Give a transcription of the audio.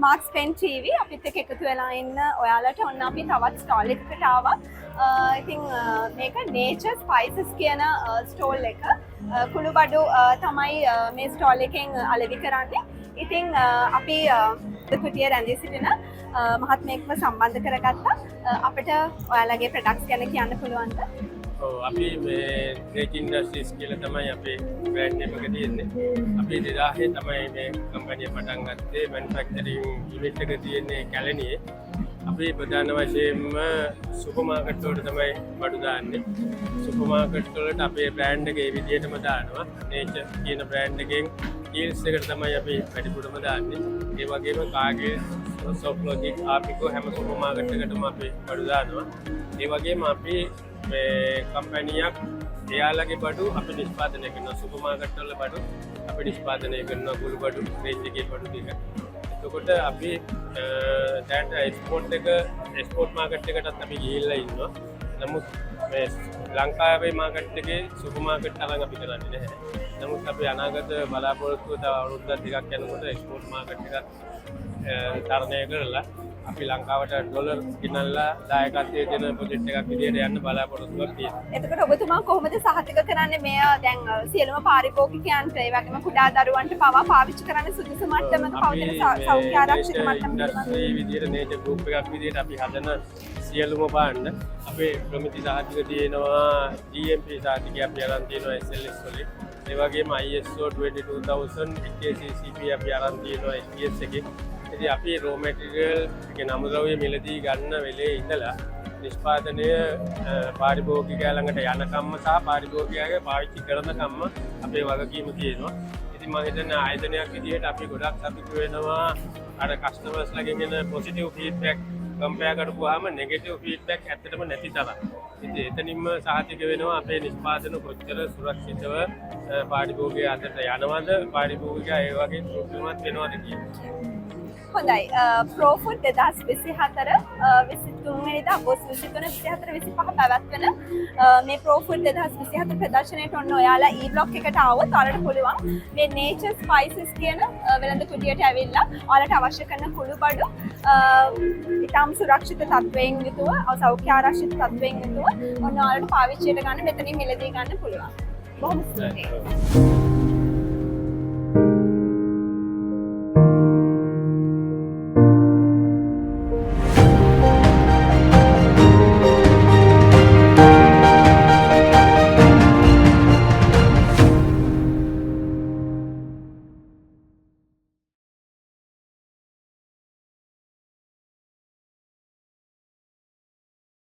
Marx පෙන් TV අපිත් එක්ක එකතු වෙලා ඉන්න ඔයාලට ඔන්න අපි තවත් ස්ටෝල් එකකට ආවා. ඉතින් මේක Nature Spices කියන ස්ටෝල් එක. කුළුබඩු තමයි මේ ස්ටෝල් එකෙන් අලෙවි කරන්නේ. ඉතින් අපි කුටිය රැඳී සිටින මහත්මයෙක්ව සම්බන්ධ කරගත්තා. අපිට ඔයාලගේ ප්‍රොඩක්ට්ස් ගැන කියන්න පුළුවන්ද? අපි මේ ක්‍රේච් ඉන්ඩස්ට්‍රීස් කියලා තමයි අපේ බ්‍රෑන්ඩ් නේම් එක තියෙන්නේ. අපි 2000 තමයි මේ කම්පැනි පටන් ගත්තේ. මැනුෆැක්චරින් යුනිට් එක තියෙන්නේ කැලණියේ. අපි ප්‍රධාන වශයෙන්ම සුපර් මාකට් වලට තමයි බඩු දාන්නේ. සුපර් මාකට් වලට අපේ බ්‍රෑන්ඩ් එක ඒ විදිහටම දානවා. Nature කියන බ්‍රෑන්ඩ් එකෙන් කීල්ස් එකට තමයි අපි වැඩිපුරම දාන්නේ. ඒ වගේම කාගේ සොෆ්ට්ලොජික් ආපිකෝ හැම සුපර් මාකට් එකකටම අපි බඩු දානවා. ඒ වගේම අපි මේ කම්පැනියක් එයාලගේ බඩු අපි නිෂ්පාදනය කරනවා. සුපර් මාකට් වල බඩු අපි නිෂ්පාදනය කරනවා. කුළු බඩු රේන්ජ් එකේ බඩු ටික. එතකොට අපි දැන් එක්ස්පෝර්ට් මාකට් එකටත් අපි ගිහිල්ලා ඉන්නවා. නමුත් මේ ලංකාවේ මාකට් එකේ සුපර් මාකට් තරම් අපි කරන්නේ නැහැ. නමුත් අපි අනාගත බලාපොරොත්තුව තව අවුරුද්දක් දෙකක් යනකොට එක්ස්පෝර්ට් මාකට් එකත් තරණය කරලා අපි ලංකාවට ඩොලර් ගෙනල්ලා දායකත්වයේ දෙන ප්‍රොජෙක්ට් එකක් විදිහට යන්න බලාපොරොත්තුවක් තියෙනවා. එතකොට ඔබතුමා කොහොමද සහතික කරන්නේ මේ දැන් සියලුම පාරිභෝගිකයන්ට ඒ වගේම කුඩා දරුවන්ට පවා පාවිච්චි කරන්න සුදුසු මට්ටමක පවතින සෞඛ්‍ය ආරක්ෂක මට්ටම මේ විදිහට නේචර් ගෲප් එකක් විදිහට අපි හදන සියලුම භාණ්ඩ අපේ ප්‍රමිති සහතික තියෙනවා. GMP සහතිකය අපි අරන් තියෙනවා SLS වලින්. ඒ වගේම ISO 22000 HACCP අපි අරන් තියෙනවා SPS එකේ. ඉතින් අපි රෝ මැටීරියල් එකේ නමුද්‍රව්‍ය මිලදී ගන්න වෙලේ ඉඳලා නිෂ්පාදනය පාරිභෝගිකයා ළඟට යනකම්ම සහ පාරිභෝගිකයාගේ පාවිච්චි කරනකම්ම අපේ වගකීම තියෙනවා. ඉතින් මම හිතන්නේ ආයතනයක් විදිහට අපි ගොඩක් සතුටු වෙනවා අර කස්ටමර්ස්ලාගෙන් එන පොසිටිව් ෆීඩ්බැක් කම්පෙයාර් කරපුවාම නෙගටිව් ෆීඩ්බැක් ඇත්තටම නැති තරම්. ඉතින් එතනින්ම සහතික වෙනවා අපේ නිෂ්පාදන කොච්චර සුරක්ෂිතව පාරිභෝගිකයා අතට යනවද, පාරිභෝගිකයා ඒ වගේ ප්‍රොබ්ලමක් වෙනවද කියන්නේ. හොඳයි. ප්‍රෝෆුඩ් 2024 23 වෙනිදා අගෝස්තු 23 24 25 පැවැත්වෙන මේ ප්‍රෝෆුඩ් 2024 ප්‍රදර්ශනයට ඔන්න ඔයාලා E-block එකට ආවොත් ඔයාලට පුළුවන් මේ Nature Spices කියන වෙළඳ කුටියට ඇවිල්ලා ඔයාලට අවශ්‍ය කරන කුළු බඩු ඉතාම සුරක්ෂිත තත්වයෙන් යුතුව සෞඛ්‍ය ආරක්ෂිත තත්වයෙන් යුතුව ඔන්න ඔයාලට පාවිච්චියට ගන්න මෙතනින් මිලදී ගන්න පුළුවන්. බොහොම ස්තුතියි.